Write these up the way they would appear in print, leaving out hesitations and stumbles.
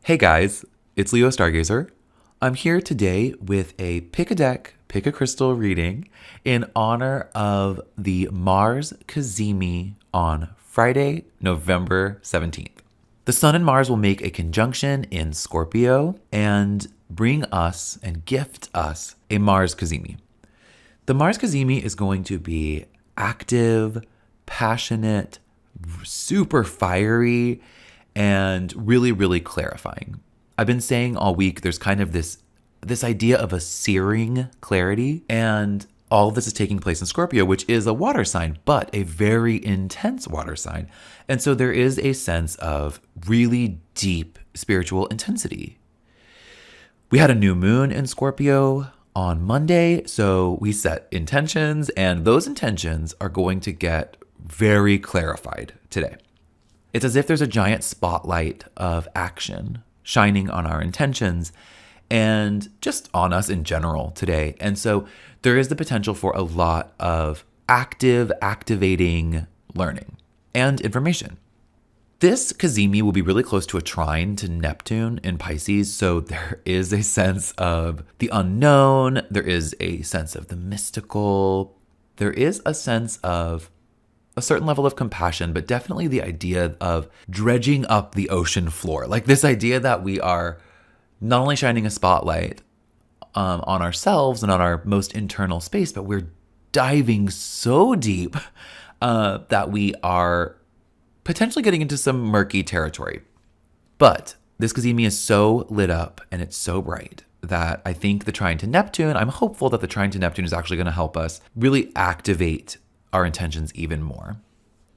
Hey guys, it's Leo Stargazer. I'm here today with a pick a deck, pick a crystal reading in honor of the Mars Cazimi on Friday, November 17th. The Sun and Mars will make a conjunction in Scorpio and bring us and gift us a Mars Cazimi. The Mars Cazimi is going to be active, passionate, super fiery, and really, really clarifying. I've been saying all week there's kind of this idea of a searing clarity, and all of this is taking place in Scorpio, which is a water sign, but a very intense water sign. And so there is a sense of really deep spiritual intensity. We had a new moon in Scorpio on Monday, so we set intentions, and those intentions are going to get very clarified today. It's as if there's a giant spotlight of action shining on our intentions and just on us in general today. And so there is the potential for a lot of activating learning and information. This Cazimi will be really close to a trine to Neptune in Pisces, so there is a sense of the unknown, there is a sense of the mystical, there is a sense of a certain level of compassion, but definitely the idea of dredging up the ocean floor. Like this idea that we are not only shining a spotlight on ourselves and on our most internal space, but we're diving so deep that we are potentially getting into some murky territory. But this Cazimi is so lit up and it's so bright that I think the trine to Neptune, I'm hopeful that the trine to Neptune is actually going to help us really activate our intentions even more.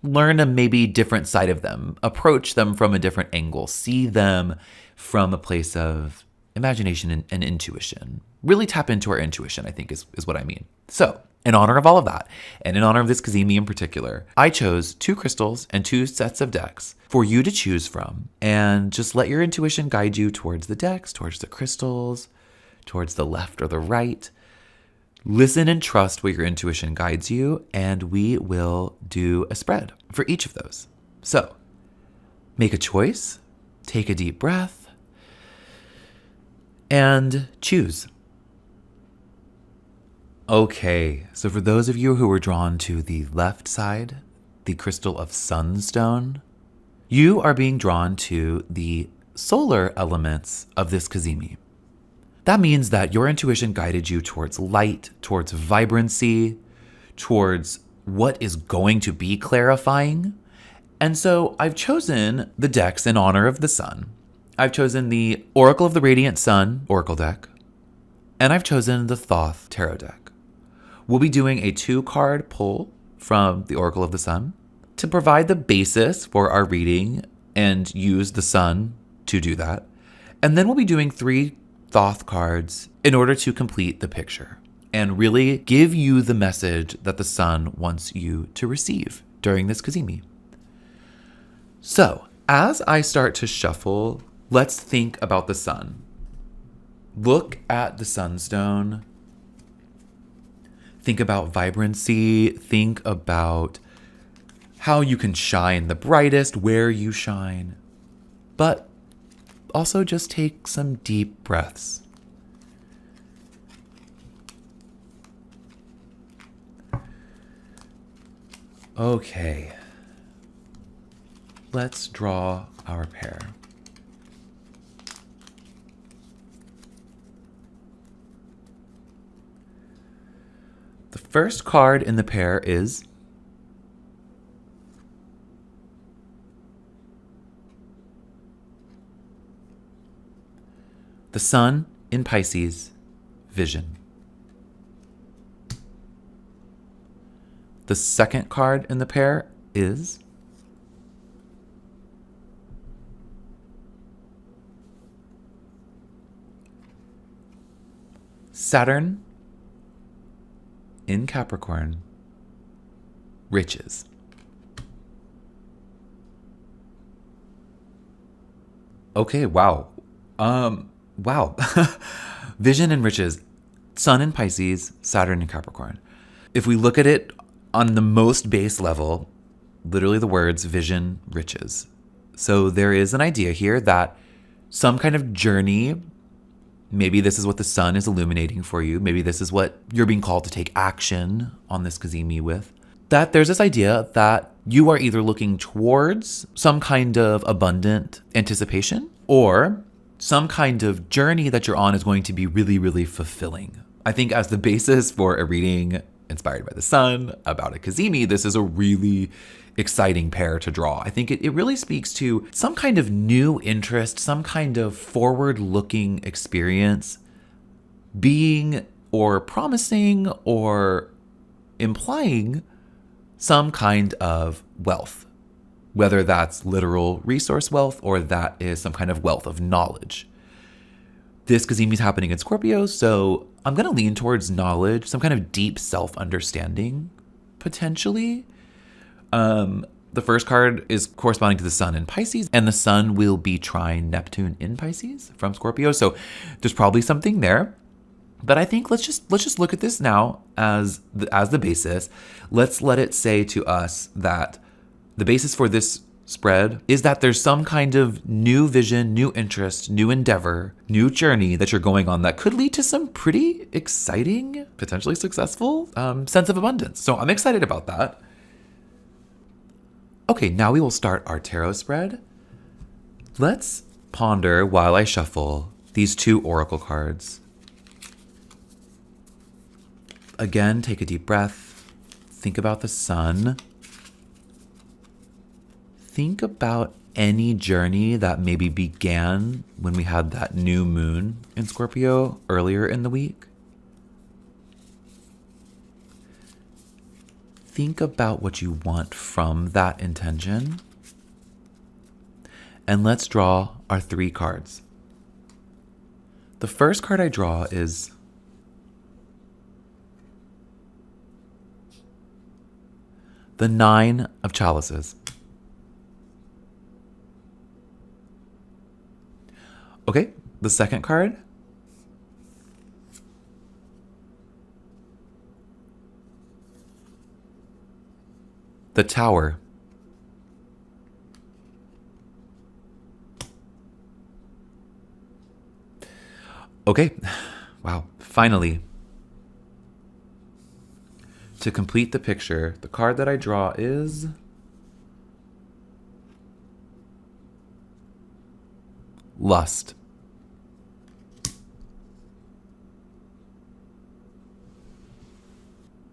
Learn a maybe different side of them, approach them from a different angle, see them from a place of imagination and intuition. Really tap into our intuition, I think is what I mean. So, in honor of all of that, and in honor of this Cazimi in particular, I chose 2 crystals and 2 sets of decks for you to choose from, and just let your intuition guide you towards the decks, towards the crystals, towards the left or the right. Listen and trust where your intuition guides you, and we will do a spread for each of those. So, make a choice, take a deep breath, and choose. Okay, so for those of you who were drawn to the left side, the crystal of Sunstone, you are being drawn to the solar elements of this Cazimi. That means that your intuition guided you towards light, towards vibrancy, towards what is going to be clarifying. And so I've chosen the decks in honor of the sun. I've chosen the Oracle of the Radiant Sun Oracle deck, and I've chosen the Thoth Tarot deck. We'll be doing a 2-card pull from the Oracle of the Sun to provide the basis for our reading and use the sun to do that. And then we'll be doing 3 Thoth cards in order to complete the picture and really give you the message that the sun wants you to receive during this Cazimi. So, as I start to shuffle, let's think about the sun. Look at the sunstone. Think about vibrancy. Think about how you can shine the brightest, where you shine. But also just take some deep breaths. Okay. Let's draw our pair. The first card in the pair is the Sun in Pisces, Vision. The second card in the pair is Saturn in Capricorn, Riches. Okay, wow. Wow. Vision and riches. Sun in Pisces, Saturn in Capricorn. If we look at it on the most base level, literally the words vision, riches. So there is an idea here that some kind of journey. Maybe this is what the sun is illuminating for you. Maybe this is what you're being called to take action on this Cazimi with. That there's this idea that you are either looking towards some kind of abundant anticipation, or some kind of journey that you're on is going to be really, really fulfilling. I think as the basis for a reading inspired by the sun about a Cazimi, this is a really exciting pair to draw. I think it really speaks to some kind of new interest, some kind of forward-looking experience being or promising or implying some kind of wealth, whether that's literal resource wealth or that is some kind of wealth of knowledge. This Cazimi is happening in Scorpio, so I'm going to lean towards knowledge, some kind of deep self-understanding, potentially. The first card is corresponding to the sun in Pisces, and the sun will be trine Neptune in Pisces from Scorpio. So there's probably something there. But I think let's just look at this now as the basis. Let's let it say to us that the basis for this spread is that there's some kind of new vision, new interest, new endeavor, new journey that you're going on that could lead to some pretty exciting, potentially successful sense of abundance. So I'm excited about that. Okay, now we will start our tarot spread. Let's ponder while I shuffle these two oracle cards. Again, take a deep breath. Think about the sun. Think about any journey that maybe began when we had that new moon in Scorpio earlier in the week. Think about what you want from that intention. And let's draw our 3 cards. The first card I draw is the 9 of Chalices. Okay, the second card. The Tower. Okay, wow, finally. To complete the picture, the card that I draw is Lust.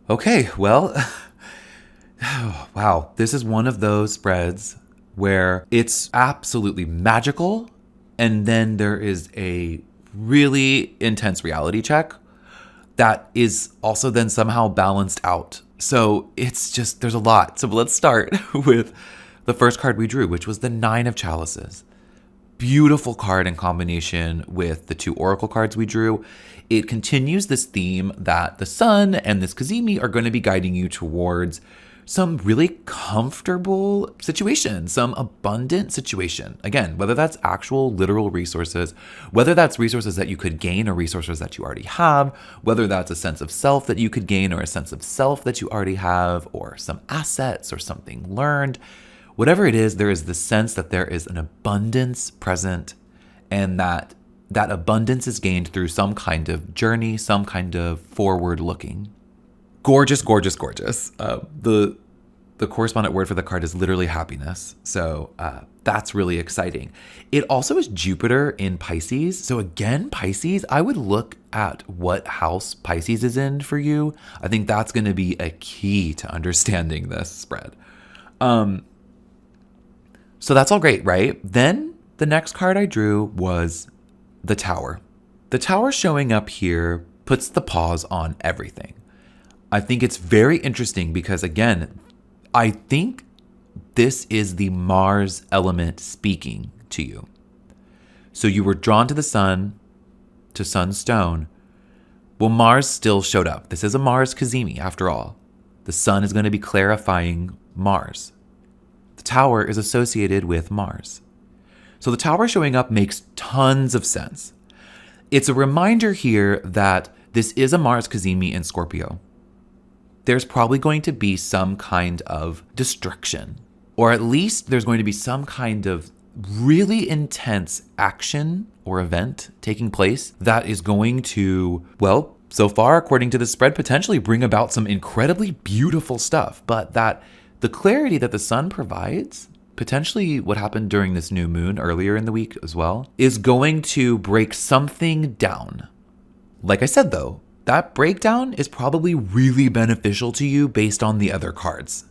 Okay, well, wow, this is one of those spreads where it's absolutely magical, and then there is a really intense reality check that is also then somehow balanced out. So it's just, there's a lot. So let's start with the first card we drew, which was the 9 of Chalices. Beautiful card in combination with the 2 oracle cards we drew. It continues this theme that the sun and this Cazimi are going to be guiding you towards some really comfortable situation, some abundant situation. Again, whether that's actual literal resources, whether that's resources that you could gain or resources that you already have, whether that's a sense of self that you could gain or a sense of self that you already have, or some assets or something learned. Whatever it is, there is the sense that there is an abundance present, and that abundance is gained through some kind of journey, some kind of forward looking. Gorgeous, gorgeous, gorgeous. The correspondent word for the card is literally happiness. So that's really exciting. It also is Jupiter in Pisces. So again, Pisces, I would look at what house Pisces is in for you. I think that's going to be a key to understanding this spread. So that's all great, right? Then the next card I drew was the Tower. The Tower showing up here puts the pause on everything. I think it's very interesting because, again, I think this is the Mars element speaking to you. So you were drawn to the sun, to Sunstone. Well, Mars still showed up. This is a Mars Cazimi, after all. The sun is going to be clarifying Mars. The Tower is associated with Mars. So the Tower showing up makes tons of sense. It's a reminder here that this is a Mars Cazimi in Scorpio. There's probably going to be some kind of destruction, or at least there's going to be some kind of really intense action or event taking place that is going to, well, so far, according to the spread, potentially bring about some incredibly beautiful stuff, but that the clarity that the sun provides, potentially what happened during this new moon earlier in the week as well, is going to break something down. Like I said, though, that breakdown is probably really beneficial to you based on the other cards.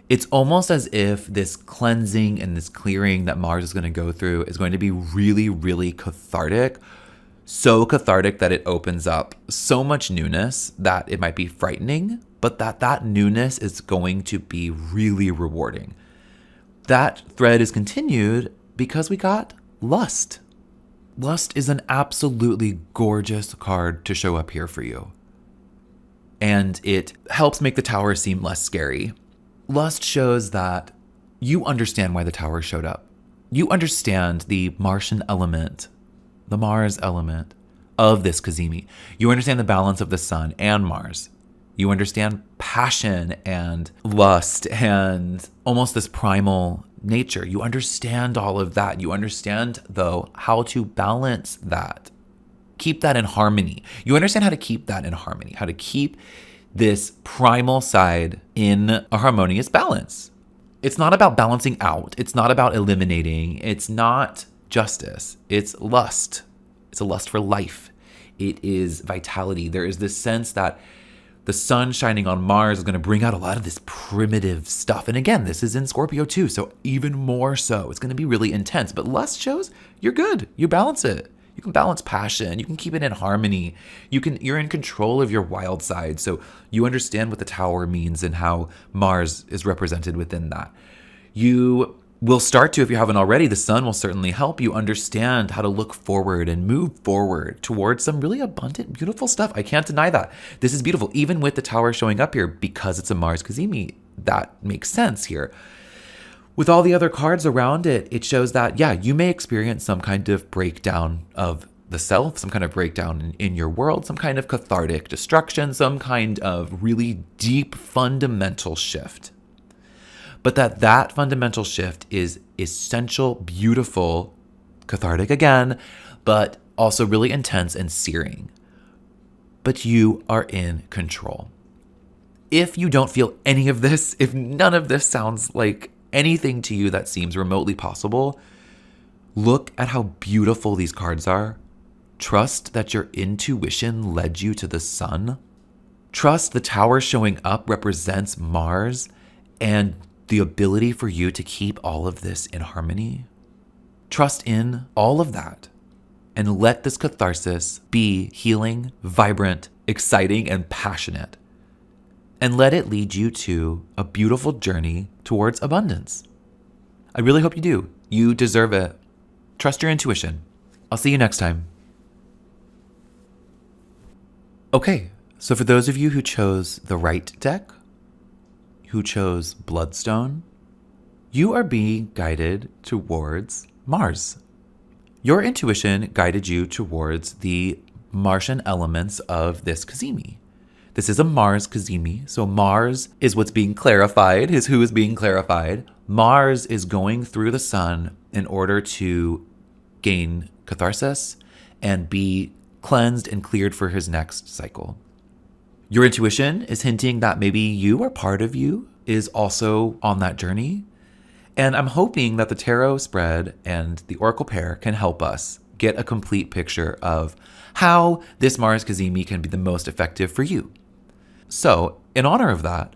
It's almost as if this cleansing and this clearing that Mars is going to go through is going to be really, really cathartic. So cathartic that it opens up so much newness that it might be frightening, but that newness is going to be really rewarding. That thread is continued because we got Lust. Lust is an absolutely gorgeous card to show up here for you. And it helps make the tower seem less scary. Lust shows that you understand why the tower showed up. You understand the Martian element, the Mars element of this Cazimi. You understand the balance of the sun and Mars. You understand passion and lust and almost this primal nature. You understand all of that. You understand, though, how to balance that. Keep that in harmony. You understand how to keep that in harmony, how to keep this primal side in a harmonious balance. It's not about balancing out. It's not about eliminating. It's not justice. It's lust. It's a lust for life. It is vitality. There is this sense that the sun shining on Mars is going to bring out a lot of this primitive stuff. And again, this is in Scorpio too, so even more so. It's going to be really intense. But lust shows you're good. You balance it. You can balance passion. You can keep it in harmony. You're in control of your wild side. So you understand what the tower means and how Mars is represented within that. You will start to, if you haven't already, the sun will certainly help you understand how to look forward and move forward towards some really abundant, beautiful stuff. I can't deny that. This is beautiful, even with the tower showing up here because it's a Mars Cazimi. That makes sense here. With all the other cards around it, it shows that, yeah, you may experience some kind of breakdown of the self, some kind of breakdown in your world, some kind of cathartic destruction, some kind of really deep fundamental shift. But that fundamental shift is essential, beautiful, cathartic again, but also really intense and searing. But you are in control. If you don't feel any of this, if none of this sounds like anything to you that seems remotely possible, look at how beautiful these cards are. Trust that your intuition led you to the sun. Trust the tower showing up represents Mars and the ability for you to keep all of this in harmony. Trust in all of that and let this catharsis be healing, vibrant, exciting, and passionate. And let it lead you to a beautiful journey towards abundance. I really hope you do. You deserve it. Trust your intuition. I'll see you next time. Okay, so for those of you who chose the right deck, who chose Bloodstone, you are being guided towards Mars. Your intuition guided you towards the Martian elements of this Cazimi. This is a Mars Cazimi, so Mars is what's being clarified, is who is being clarified. Mars is going through the sun in order to gain catharsis and be cleansed and cleared for his next cycle. Your intuition is hinting that maybe you or part of you is also on that journey. And I'm hoping that the tarot spread and the oracle pair can help us get a complete picture of how this Mars Cazimi can be the most effective for you. So, in honor of that,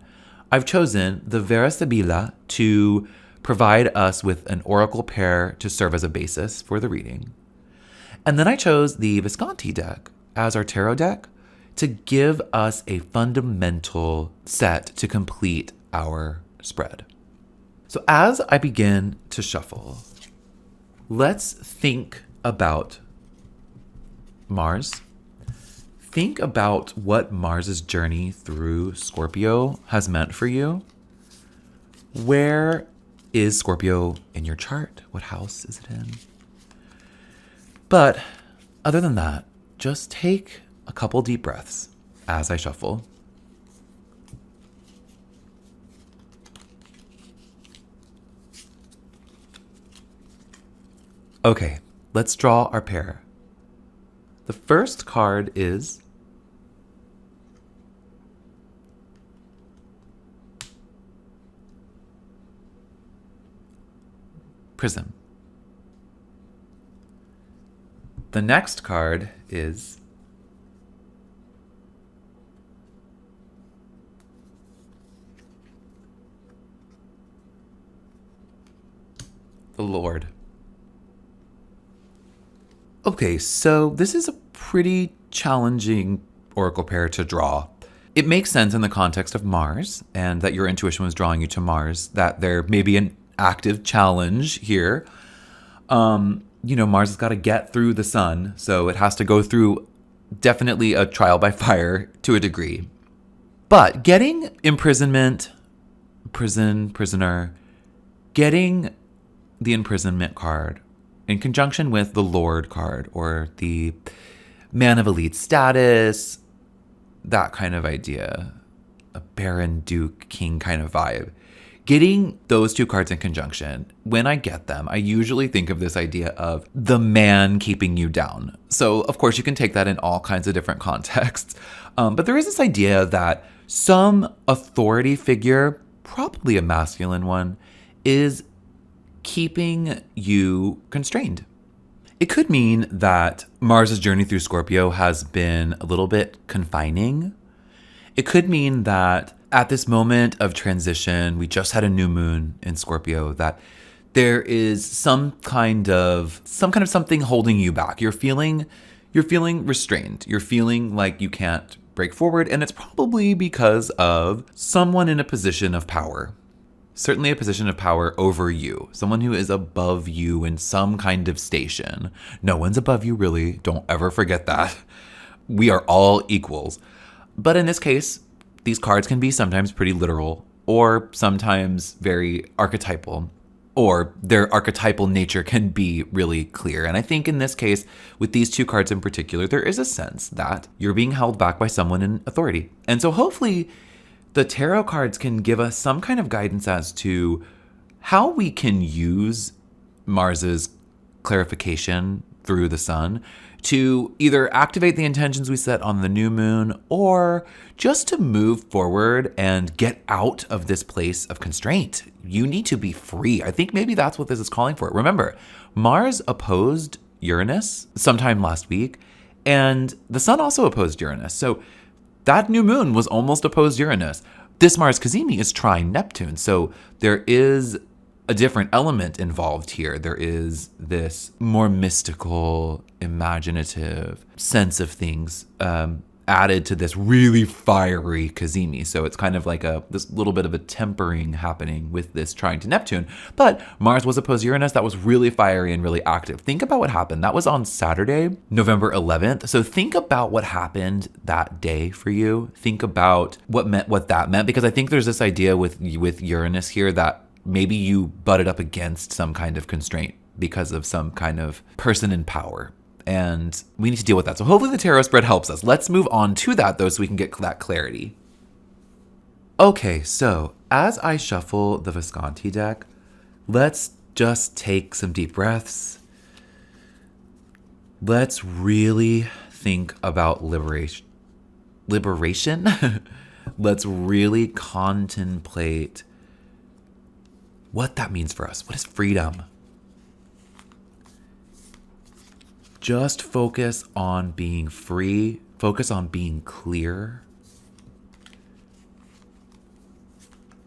I've chosen the Vera Sibilla to provide us with an oracle pair to serve as a basis for the reading. And then I chose the Visconti deck as our tarot deck to give us a fundamental set to complete our spread. So as I begin to shuffle, let's think about Mars. Think about what Mars's journey through Scorpio has meant for you. Where is Scorpio in your chart? What house is it in? But other than that, just take a couple deep breaths as I shuffle. Okay, let's draw our pair. The first card is Prism. The next card is the Lord. Okay, so this is a pretty challenging oracle pair to draw. It makes sense in the context of Mars and that your intuition was drawing you to Mars, that there may be an active challenge here. Mars has got to get through the sun, so it has to go through definitely a trial by fire to a degree. But getting imprisonment, prisoner, getting the imprisonment card in conjunction with the Lord card or the man of elite status, that kind of idea, a Baron, Duke, King kind of vibe. Getting those two cards in conjunction, when I get them, I usually think of this idea of the man keeping you down. So, of course, you can take that in all kinds of different contexts. But there is this idea that some authority figure, probably a masculine one, is keeping you constrained. It could mean that Mars's journey through Scorpio has been a little bit confining. It could mean that at this moment of transition, we just had a new moon in Scorpio, that there is some kind of something holding you back. You're feeling restrained. You're feeling like you can't break forward, and it's probably because of someone in a position of power. Certainly a position of power over you, someone who is above you in some kind of station. No one's above you, really. Don't ever forget that. We are all equals. But in this case, these cards can be sometimes pretty literal or sometimes very archetypal, or their archetypal nature can be really clear. And I think in this case, with these two cards in particular, there is a sense that you're being held back by someone in authority. And so hopefully the tarot cards can give us some kind of guidance as to how we can use Mars's clarification through the sun to either activate the intentions we set on the new moon or just to move forward and get out of this place of constraint. You need to be free. I think maybe that's what this is calling for. Remember, Mars opposed Uranus sometime last week, and the sun also opposed Uranus. So that new moon was almost opposed Uranus. This Mars Cazimi is trine Neptune. So there is a different element involved here. There is this more mystical, imaginative sense of things added to this really fiery Cazimi. So it's kind of like this little bit of a tempering happening with this trine to Neptune. But Mars was opposed Uranus. That was really fiery and really active. Think about what happened. That was on Saturday, November 11th. So think about what happened that day for you. Think about what that meant, because I think there's this idea with Uranus here that maybe you butted up against some kind of constraint because of some kind of person in power. And we need to deal with that. So hopefully the tarot spread helps us. Let's move on to that, though, so we can get that clarity. Okay, so as I shuffle the Visconti deck, let's just take some deep breaths. Let's really think about liberation. Let's really contemplate what that means for us. What is freedom? Just focus on being free. Focus on being clear.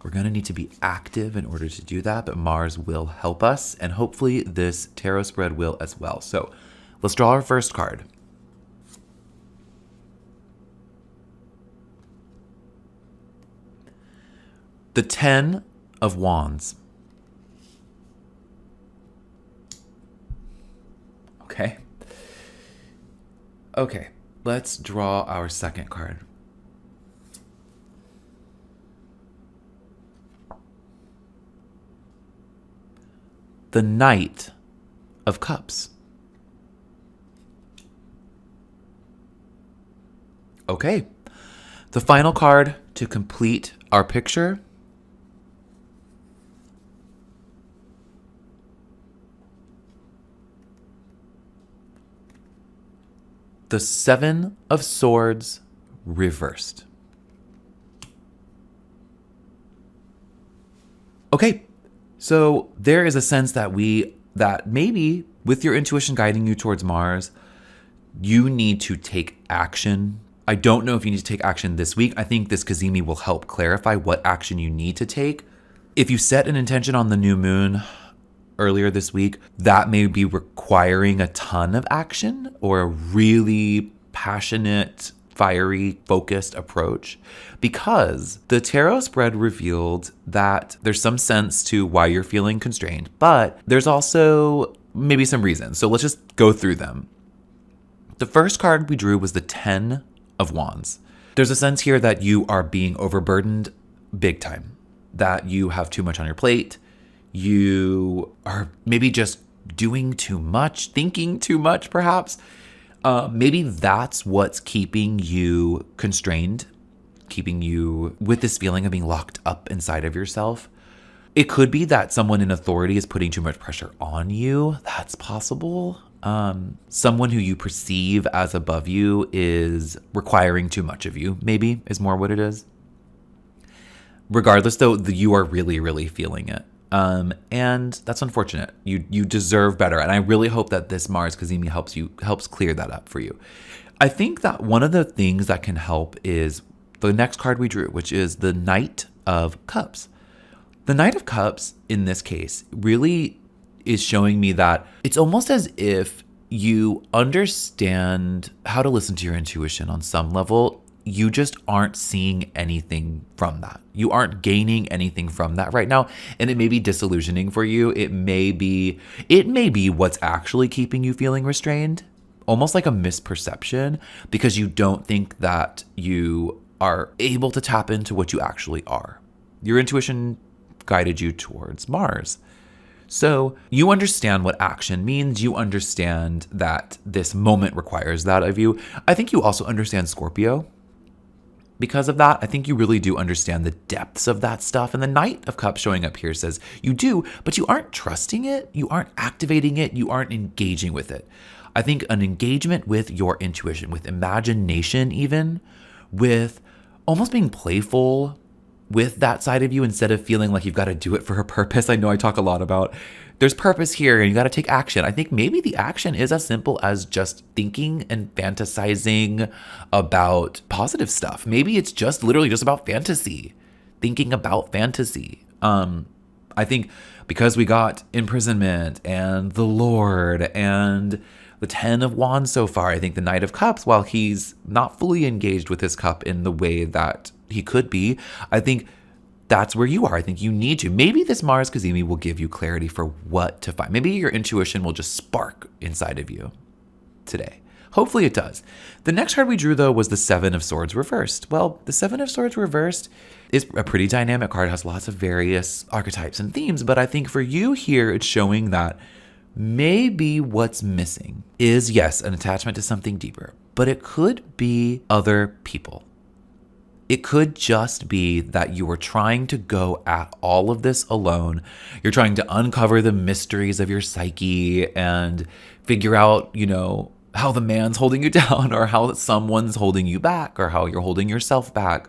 We're going to need to be active in order to do that, but Mars will help us, and hopefully this tarot spread will as well. So let's draw our first card. The 10 of Wands. Okay, let's draw our second card. The Knight of Cups. Okay, the final card to complete our picture. the Seven of Swords reversed. Okay, so there is a sense that maybe with your intuition guiding you towards Mars, you need to take action. I don't know if you need to take action this week. I think this Cazimi will help clarify what action you need to take. If you set an intention on the new moon earlier this week, that may be requiring a ton of action or a really passionate, fiery, focused approach, because the tarot spread revealed that there's some sense to why you're feeling constrained, but there's also maybe some reasons. So let's just go through them. The first card we drew was the 10 of Wands. There's a sense here that you are being overburdened big time, that you have too much on your plate. You are maybe just doing too much, thinking too much, perhaps. Maybe that's what's keeping you constrained, keeping you with this feeling of being locked up inside of yourself. It could be that someone in authority is putting too much pressure on you. That's possible. Someone who you perceive as above you is requiring too much of you, maybe, is more what it is. Regardless, though, you are really, really feeling it. And that's unfortunate. You deserve better. And I really hope that this Mars Cazimi helps clear that up for you. I think that one of the things that can help is the next card we drew, which is the Knight of Cups. The Knight of Cups, in this case, really is showing me that it's almost as if you understand how to listen to your intuition on some level. You just aren't seeing anything from that. You aren't gaining anything from that right now. And it may be disillusioning for you. It may be what's actually keeping you feeling restrained, almost like a misperception, because you don't think that you are able to tap into what you actually are. Your intuition guided you towards Mars. So you understand what action means. You understand that this moment requires that of you. I think you also understand Scorpio. Because of that, I think you really do understand the depths of that stuff. And the Knight of Cups showing up here says you do, but you aren't trusting it. You aren't activating it. You aren't engaging with it. I think an engagement with your intuition, with imagination even, with almost being playful with that side of you instead of feeling like you've got to do it for a purpose. I know I talk a lot about there's purpose here and you got to take action. I think maybe the action is as simple as just thinking and fantasizing about positive stuff. Maybe it's just literally just about fantasy, thinking about fantasy. I think because we got imprisonment and the Lord and the 10 of Wands so far, I think the Knight of Cups, while he's not fully engaged with his cup in the way that he could be, I think that's where you are. I think you need to. Maybe this Mars Cazimi will give you clarity for what to find. Maybe your intuition will just spark inside of you today. Hopefully it does. The next card we drew, though, was the 7 of Swords reversed. Well, the 7 of Swords reversed is a pretty dynamic card. It has lots of various archetypes and themes, but I think for you here, it's showing that maybe what's missing is, yes, an attachment to something deeper, but it could be other people. It could just be that you are trying to go at all of this alone. You're trying to uncover the mysteries of your psyche and figure out, how the man's holding you down or how someone's holding you back or how you're holding yourself back.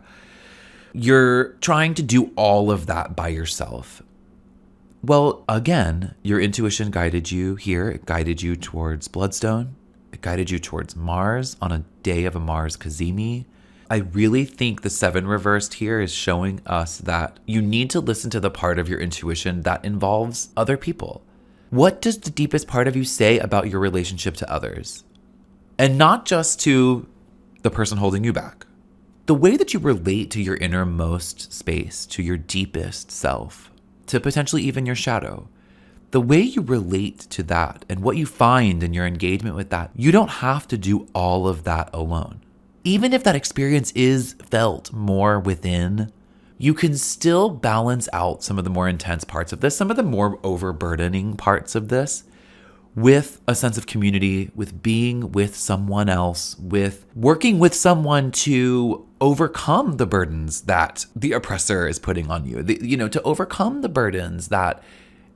You're trying to do all of that by yourself. Well, again, your intuition guided you here. It guided you towards Bloodstone. It guided you towards Mars on a day of a Mars Cazimi. I really think the 7 reversed here is showing us that you need to listen to the part of your intuition that involves other people. What does the deepest part of you say about your relationship to others? And not just to the person holding you back. The way that you relate to your innermost space, to your deepest self, to potentially even your shadow. The way you relate to that and what you find in your engagement with that, you don't have to do all of that alone. Even if that experience is felt more within, you can still balance out some of the more intense parts of this, some of the more overburdening parts of this, with a sense of community, with being with someone else, with working with someone to overcome the burdens that the oppressor is putting on you, to overcome the burdens that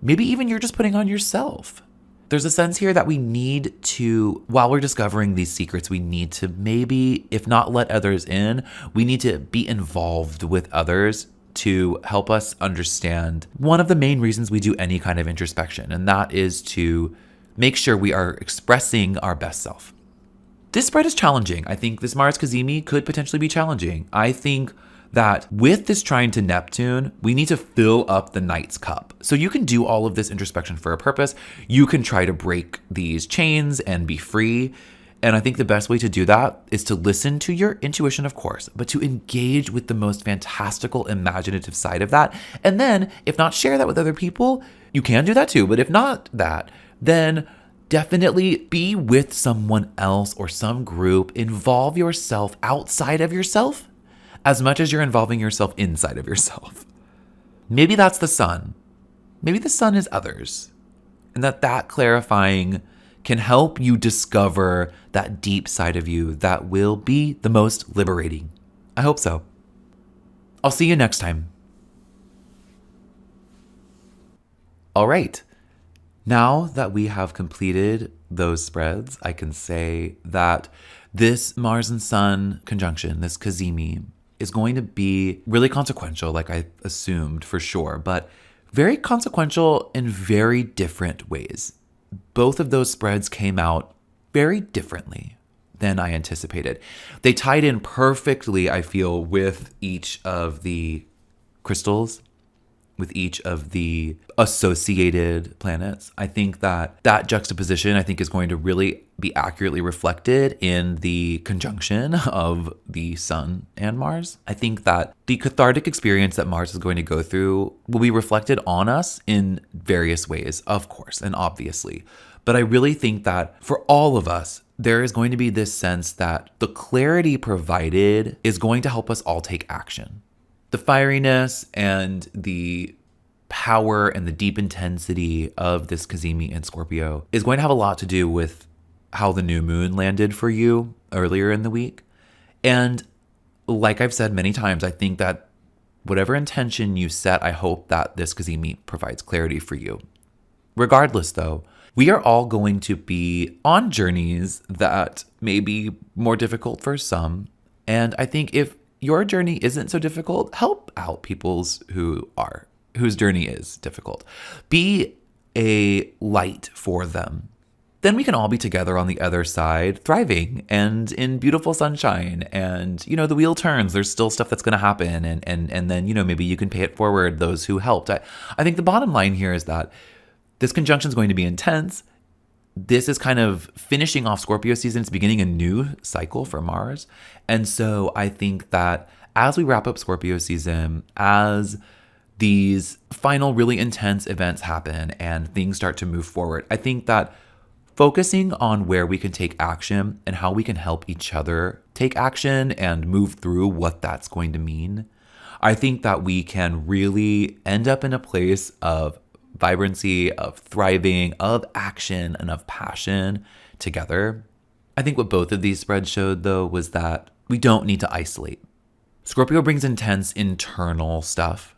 maybe even you're just putting on yourself. There's a sense here that we need to, while we're discovering these secrets, we need to maybe, if not let others in, we need to be involved with others to help us understand one of the main reasons we do any kind of introspection, and that is to make sure we are expressing our best self. This spread is challenging. I think this Mars Cazimi could potentially be challenging. I think that with this trine to Neptune, we need to fill up the Knight's cup. So you can do all of this introspection for a purpose. You can try to break these chains and be free. And I think the best way to do that is to listen to your intuition, of course, but to engage with the most fantastical, imaginative side of that. And then, if not share that with other people, you can do that too. But if not that, then definitely be with someone else or some group. Involve yourself outside of yourself as much as you're involving yourself inside of yourself. Maybe that's the sun. Maybe the sun is others. And that clarifying can help you discover that deep side of you that will be the most liberating. I hope so. I'll see you next time. All right. Now that we have completed those spreads, I can say that this Mars and Sun conjunction, this Cazimi, is going to be really consequential, like I assumed for sure, but very consequential in very different ways. Both of those spreads came out very differently than I anticipated. They tied in perfectly, I feel, with each of the crystals, with each of the associated planets. I think that juxtaposition, I think, is going to really be accurately reflected in the conjunction of the Sun and Mars. I think that the cathartic experience that Mars is going to go through will be reflected on us in various ways, of course, and obviously. But I really think that for all of us, there is going to be this sense that the clarity provided is going to help us all take action. The fieriness and the power and the deep intensity of this Cazimi in Scorpio is going to have a lot to do with how the new moon landed for you earlier in the week. And like I've said many times, I think that whatever intention you set, I hope that this Cazimi provides clarity for you. Regardless, though, we are all going to be on journeys that may be more difficult for some. And I think if your journey isn't so difficult, help out people's whose journey is difficult. Be a light for them. Then we can all be together on the other side, thriving and in beautiful sunshine. And, the wheel turns. There's still stuff that's going to happen. And then, maybe you can pay it forward, those who helped. I think the bottom line here is that this conjunction is going to be intense. This is kind of finishing off Scorpio season. It's beginning a new cycle for Mars. And so I think that as we wrap up Scorpio season, as these final really intense events happen and things start to move forward, I think that focusing on where we can take action and how we can help each other take action and move through what that's going to mean, I think that we can really end up in a place of vibrancy, of thriving, of action, and of passion together. I think what both of these spreads showed, though, was that we don't need to isolate. Scorpio brings intense internal stuff.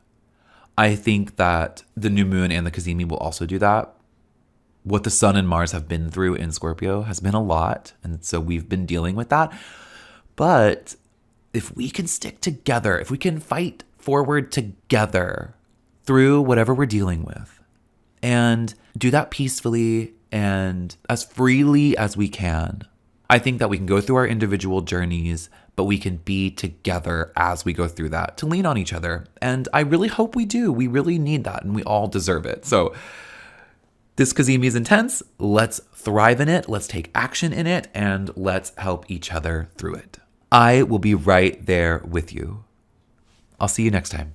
I think that the new moon and the Cazimi will also do that. What the Sun and Mars have been through in Scorpio has been a lot, and so we've been dealing with that. But if we can stick together, if we can fight forward together through whatever we're dealing with, and do that peacefully and as freely as we can, I think that we can go through our individual journeys, but we can be together as we go through that to lean on each other. And I really hope we do. We really need that, and we all deserve it. So this Cazimi is intense. Let's thrive in it. Let's take action in it, and let's help each other through it. I will be right there with you. I'll see you next time.